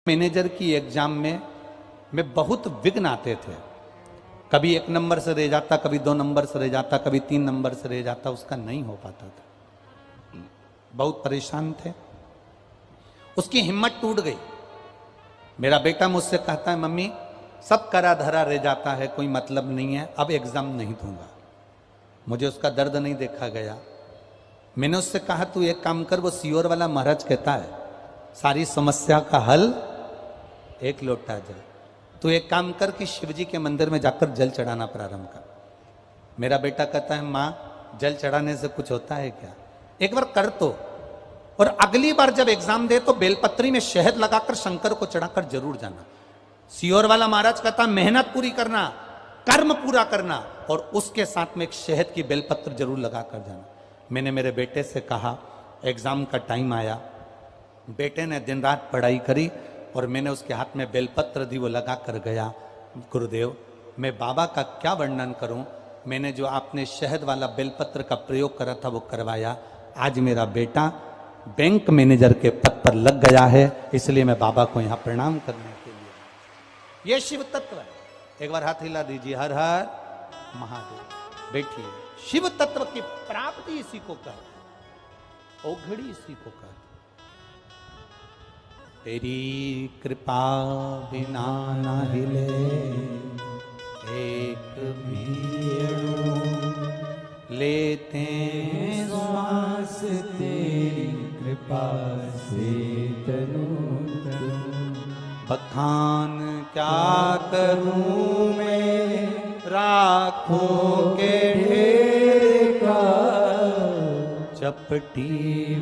Manager की exam में बहुत विघ्न आते थे। कभी 1 नंबर से रह जाता, कभी 2 नंबर से रह जाता, कभी 3 नंबर से रह जाता, उसका नहीं हो पाता था। बहुत परेशान थे, उसकी हिम्मत टूट गई। मेरा बेटा मुझसे कहता है, मम्मी सब करा धरा रह जाता है, कोई मतलब नहीं है, अब एग्जाम नहीं दूंगा। मुझे उसका दर्द नहीं देखा गया। मैंने उससे कहा, तू एक काम कर, वो सियोर वाला महाराज कहता है सारी समस्या का हल एक लोटा जल। तू एक काम कर कि शिवजी के मंदिर में जाकर जल चढ़ाना प्रारंभ कर। मेरा बेटा कहता है, माँ जल चढ़ाने से कुछ होता है क्या? एक बार कर तो, और अगली बार जब एग्जाम दे तो बेलपत्री में शहद लगाकर शंकर को चढ़ाकर जरूर जाना। सियोर वाला महाराज कहता है, मेहनत पूरी करना, कर्म पूरा करना, और उसके साथ में एक शहद की बेलपत्र जरूर लगाकर जाना। मैंने मेरे बेटे से कहा, एग्जाम का टाइम आया, बेटे ने दिन रात पढ़ाई करी और मैंने उसके हाथ में बेलपत्र दी, वो लगा कर गया। गुरुदेव, मैं बाबा का क्या वर्णन करूं, मैंने जो आपने शहद वाला बेलपत्र का प्रयोग करा था वो करवाया। आज मेरा बेटा बैंक मैनेजर के पद पर लग गया है, इसलिए मैं बाबा को यहां प्रणाम करने के लिए। ये शिव तत्व है। एक बार हाथ हिला दीजिए, हर हर महादेव। बैठिए। शिव तत्व की प्राप्ति इसी को कहते हैं, ओघड़ी इसी को कहते हैं। तेरी कृपा बिना न हिले एक भी अणु, लेते श्वास तेरी कृपा से तनु तनु। बखान क्या करूं मैं राखों के ढेर का, चपटी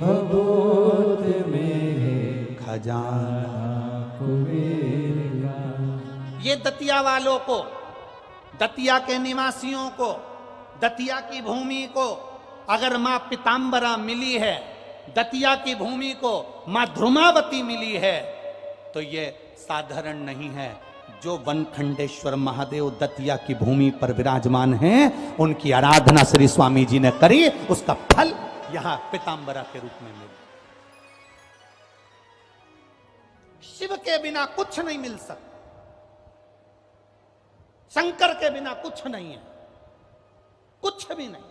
भभूत में खजाना कुबेर का। ये दतिया वालों को, दतिया के निवासियों को, दतिया की भूमि को अगर मां पीताम्बरा मिली है, दतिया की भूमि को मां ध्रुमावती मिली है, तो ये साधारण नहीं है। जो वनखंडेश्वर महादेव दतिया की भूमि पर विराजमान हैं, उनकी आराधना श्री स्वामी जी ने करी, उसका फल यहां पीताम्बरा के रूप में मिला। शिव के बिना कुछ नहीं मिल सकता, शंकर के बिना कुछ नहीं है, कुछ भी नहीं।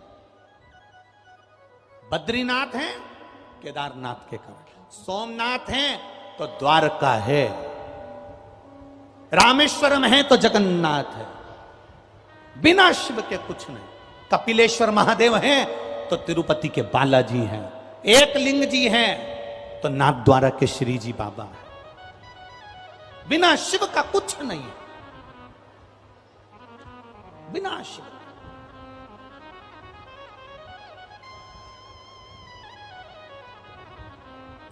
बद्रीनाथ हैं केदारनाथ के कारण, सोमनाथ हैं तो द्वारका है, रामेश्वरम है तो जगन्नाथ है। बिना शिव के कुछ नहीं। कपिलेश्वर महादेव हैं तो तिरुपति के बालाजी हैं, एक लिंग जी हैं तो नाथद्वारा के श्री जी बाबा हैं। बिना शिव का कुछ नहीं है, बिना शिव।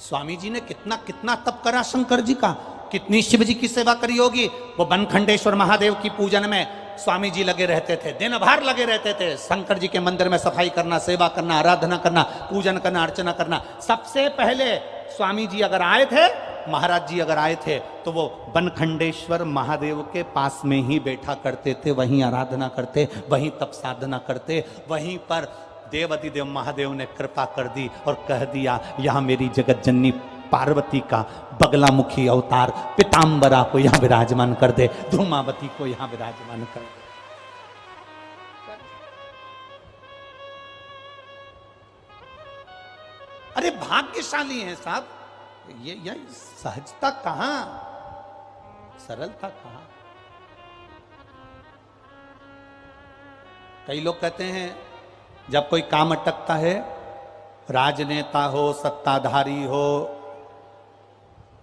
स्वामी जी ने कितना कितना तप करा शंकर जी का, कितनी शिव जी की सेवा करी होगी। वो बनखंडेश्वर महादेव की पूजन में स्वामी जी लगे रहते थे, दिन भर लगे रहते थे। शंकर जी के मंदिर में सफाई करना, सेवा करना, आराधना करना, पूजन करना, अर्चना करना। सबसे पहले स्वामी जी अगर आए थे, महाराज जी अगर आए थे, तो वो बनखंडेश्वर महादेव के पास में ही बैठा करते थे, वहीं आराधना करते, वहीं तप साधना करते। वहीं पर देवाधिदेव महादेव ने कृपा कर दी और कह दिया, यहां मेरी जगत जननी पार्वती का बगलामुखी अवतार पीताम्बरा को यहां विराजमान कर दे, ध्रुमावती को यहां विराजमान कर दे। अरे भाग्यशाली हैं साहब, ये सहजता कहां, सरलता कहां। कई लोग कहते हैं जब कोई काम अटकता है, राजनेता हो, सत्ताधारी हो,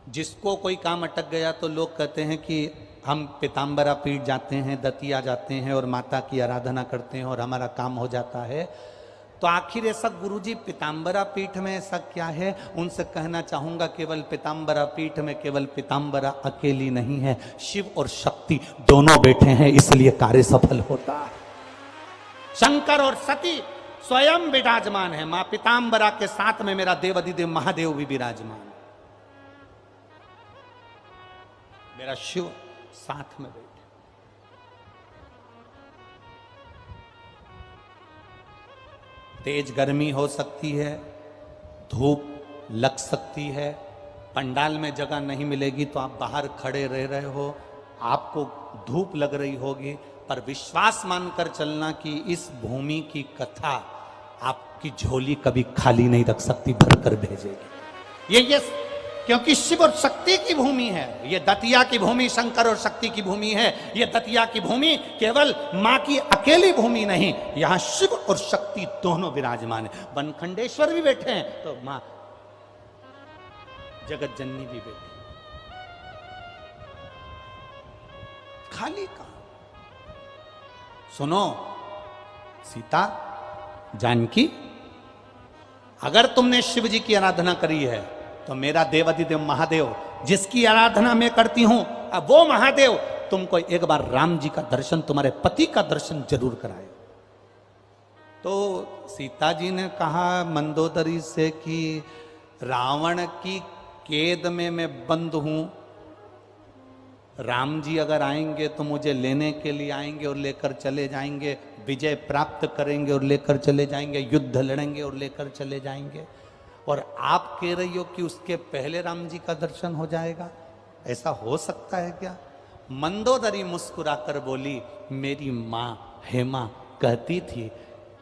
जिसको कोई काम अटक गया तो लोग कहते हैं कि हम पीताम्बरा पीठ जाते हैं, दतिया जाते हैं और माता की आराधना करते हैं और हमारा काम हो जाता है। तो आखिर ऐसा गुरुजी पीताम्बरा पीठ में ऐसा क्या है? उनसे कहना चाहूंगा, केवल पीताम्बरा पीठ में केवल पीताम्बरा अकेली नहीं है, शिव और शक्ति दोनों बैठे हैं, इसलिए कार्य सफल होता है। शंकर और सती स्वयं विराजमान है, मां पीताम्बरा के साथ में मेरा देवाधिदेव महादेव भी विराजमान है, मेरा शिव साथ में बैठे। तेज गर्मी हो सकती है, धूप लग सकती है, पंडाल में जगह नहीं मिलेगी तो आप बाहर खड़े रह रहे हो, आपको धूप लग रही होगी, पर विश्वास मानकर चलना कि इस भूमि की कथा आपकी झोली कभी खाली नहीं रख सकती, भरकर भेजेगी। ये क्योंकि शिव और शक्ति की भूमि है। ये दतिया की भूमि शंकर और शक्ति की भूमि है। ये दतिया की भूमि केवल मां की अकेली भूमि नहीं, यहां शिव और शक्ति दोनों विराजमान है। बनखंडेश्वर भी बैठे हैं तो मां जगत जननी भी बैठी, खाली कहां। सुनो सीता जानकी, अगर तुमने शिव जी की आराधना करी है तो मेरा देवाधिदेव महादेव जिसकी आराधना मैं करती हूं, अब वो महादेव तुमको एक बार राम जी का दर्शन, तुम्हारे पति का दर्शन जरूर कराए। तो सीता जी ने कहा मंदोदरी से कि रावण की कैद में मैं बंद हूं, राम जी अगर आएंगे तो मुझे लेने के लिए आएंगे और लेकर चले जाएंगे, विजय प्राप्त करेंगे और लेकर चले जाएंगे, युद्ध लड़ेंगे और लेकर चले जाएंगे, और आप कह रही हो कि उसके पहले राम जी का दर्शन हो जाएगा, ऐसा हो सकता है क्या? मंदोदरी मुस्कुराकर बोली, मेरी मां हेमा कहती थी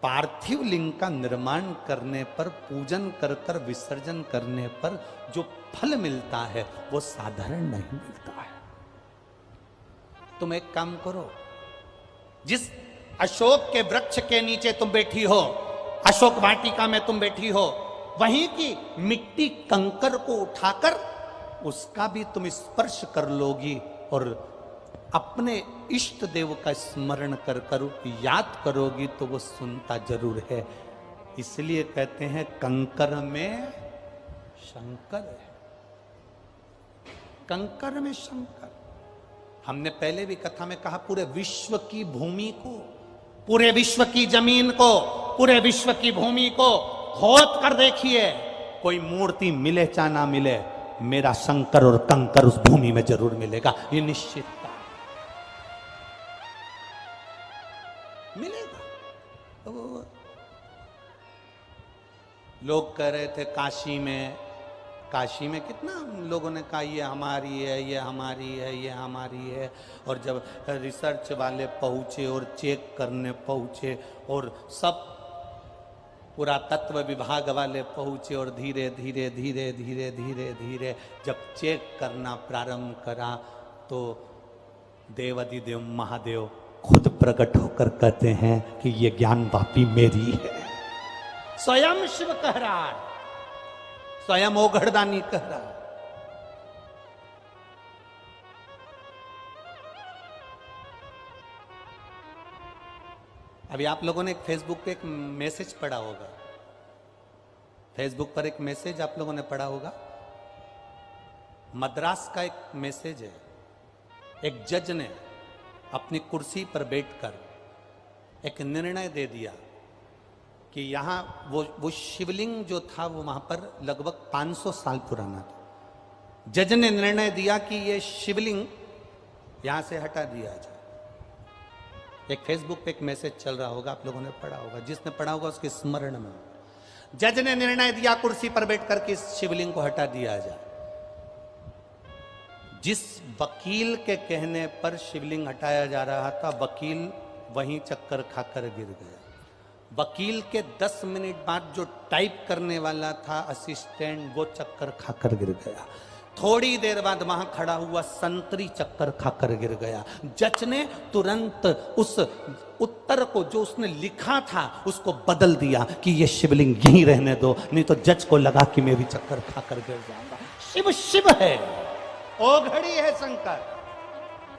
पार्थिव लिंग का निर्माण करने पर, पूजन कर कर विसर्जन करने पर जो फल मिलता है वो साधारण नहीं मिलता है। तुम एक काम करो, जिस अशोक के वृक्ष के नीचे तुम बैठी हो, अशोक वाटिका में तुम बैठी हो, वहीं की मिट्टी कंकर को उठाकर उसका भी तुम स्पर्श कर लोगी और अपने इष्ट देव का स्मरण कर कर याद करोगी तो वो सुनता जरूर है। इसलिए कहते हैं कंकर में शंकर है, कंकर में शंकर। हमने पहले भी कथा में कहा, पूरे विश्व की भूमि को, पूरे विश्व की जमीन को, पूरे विश्व की भूमि को खोद कर देखिए, कोई मूर्ति मिले चाहे ना मिले, मेरा शंकर और कंकर उस भूमि में जरूर मिलेगा, ये निश्चित मिलेगा। तो लोग कह रहे थे काशी में कितना लोगों ने कहा ये हमारी है, ये हमारी है, ये हमारी है, और जब रिसर्च वाले पहुंचे और चेक करने पहुंचे और सब पुरातत्व विभाग वाले पहुंचे और धीरे धीरे धीरे धीरे धीरे धीरे जब चेक करना प्रारंभ करा तो देवाधिदेव महादेव खुद प्रकट होकर कहते हैं कि ये ज्ञान वापी मेरी है। स्वयं शिव कह रहा है, स्वयं ओघड़दानी कह रहा है। अभी आप लोगों ने एक फेसबुक पे एक मैसेज पढ़ा होगा, फेसबुक पर एक मैसेज आप लोगों ने पढ़ा होगा, मद्रास का एक मैसेज है। एक जज ने अपनी कुर्सी पर बैठकर एक निर्णय दे दिया कि यहाँ वो शिवलिंग जो था वो वहां पर लगभग 500 साल पुराना था। जज ने निर्णय दिया कि ये शिवलिंग यहां से हटा दिया जाए। एक फेसबुक पे एक मैसेज चल रहा होगा, आप लोगों ने पढ़ा होगा, जिसने पढ़ा होगा उसके स्मरण में। जज ने निर्णय दिया कुर्सी पर बैठकर कि इस शिवलिंग को हटा दिया जाए। जिस वकील के कहने पर शिवलिंग हटाया जा रहा था, वकील वहीं चक्कर खाकर गिर गया। वकील के 10 मिनट बाद जो टाइप करने वाला था असिस्टेंट, वो चक्कर खाकर गिर गया। थोड़ी देर बाद वहां खड़ा हुआ संतरी चक्कर खाकर गिर गया। जज ने तुरंत उस उत्तर को जो उसने लिखा था उसको बदल दिया कि ये शिवलिंग यहीं रहने दो, नहीं तो जज को लगा कि मैं भी चक्कर खाकर गिर जाऊंगा। शिव शिव है, ओघड़ी है शंकर।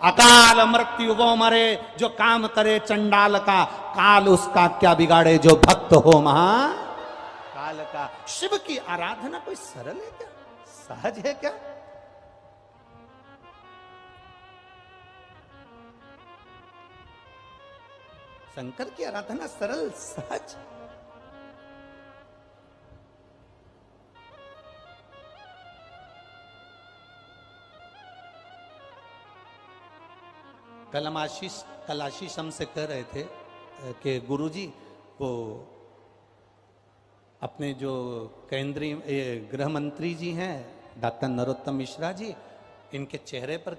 अकाल मृत्यु वो मरे जो काम करे चंडाल का, काल उसका क्या बिगाड़े जो भक्त हो महा काल का। शिव की आराधना कोई सरल है क्या, सहज है क्या? शंकर की आराधना सरल सहज। कल आशीष हमसे कह रहे थे कि गुरुजी वो अपने जो केंद्रीय गृह मंत्री जी हैं डॉक्टर नरोत्तम मिश्रा जी, इनके चेहरे पर